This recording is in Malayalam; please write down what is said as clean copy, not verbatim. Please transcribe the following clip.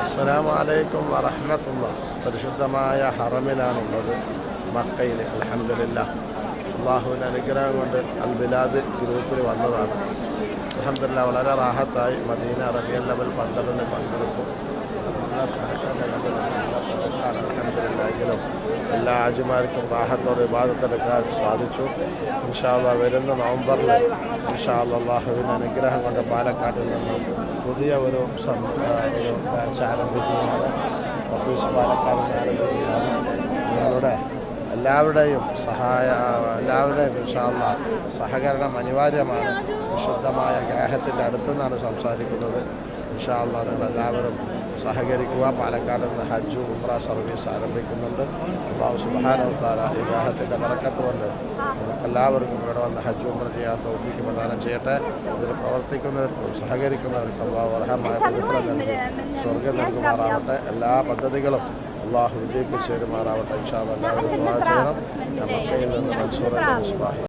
അസ്സലാമു അലൈക്കും വറഹ്മത്തുള്ളാഹി. പരിശുദ്ധമായ ഹറമിലാണുള്ളത്, മക്കയിൽ. അൽഹംദുലില്ലാഹ്, അള്ളാഹുവിൻ്റെ അനുഗ്രഹം കൊണ്ട് അൽബിലാദ് ഗ്രൂപ്പിൽ വന്നതാണ്. അൽഹംദുലില്ലാഹ്, വളരെ റാഹത്തായി മദീന റബിയുൽ അവ്വൽ 12 പങ്കെടുത്തു. അൽഹംദുലില്ലാഹ്, എല്ലാ ഹാജിമാർക്കും റാഹത്തോടെ ഇബാദത്തെടുക്കാൻ സാധിച്ചു. ഇൻഷാ അല്ലാഹ് വരുന്ന നവംബറിൽ ഇൻഷാ അല്ലാഹ് അള്ളാഹുവിൻ്റെ അനുഗ്രഹം കൊണ്ട് പാലക്കാട്ടിൽ നിന്നും പുതിയ ഒരു ബാച്ച് ആരംഭിക്കുകയാണ്. ഓഫീസ് പാലക്കാട് ആരംഭിക്കുകയാണ്. നിങ്ങളുടെ എല്ലാവരുടെയും ഇൻഷാ അല്ലാഹ് സഹകരണം അനിവാര്യമാണ്. വിശുദ്ധമായ ഗ്രഹത്തിൻ്റെ അടുത്തുനിന്നാണ് സംസാരിക്കുന്നത്. ഇൻഷാ അല്ലാഹ് നിങ്ങളെല്ലാവരും സഹകരിക്കുക. പാലക്കാട് നിന്ന് ഹജ്ജ് ഉംറ സർവീസ് ആരംഭിക്കുന്നുണ്ട്. അല്ലാഹു സുബ്ഹാനഹു വ തആല ഈ ഗ്രഹത്തിൻ്റെ ബറക്കത്ത് കൊണ്ട് നമുക്കെല്ലാവർക്കും ഇവിടെ വന്ന് ഹജ്ജ് ഉംറ ചെയ്യാൻ തൗഫീഖ് പ്രദാനം ചെയ്യട്ടെ. ഇതിൽ പ്രവർത്തിക്കുന്നവർക്കും സഹകരിക്കുന്നവർക്കും അല്ലാഹു അർഹമായ പ്രതിഫലം നൽകി സ്വർഗ്ഗം നൽകുമാറാവട്ടെ. എല്ലാ പദ്ധതികളും അല്ലാഹു വിജയിപ്പിച്ച് തരുമാറാവട്ടെ. ഇൻഷാ അല്ലാഹ് എല്ലാവരും ദുആ ചെയ്യണം. മക്കയിൽ നിന്ന് മൻസൂർ അലി മുസ്ബാഹി.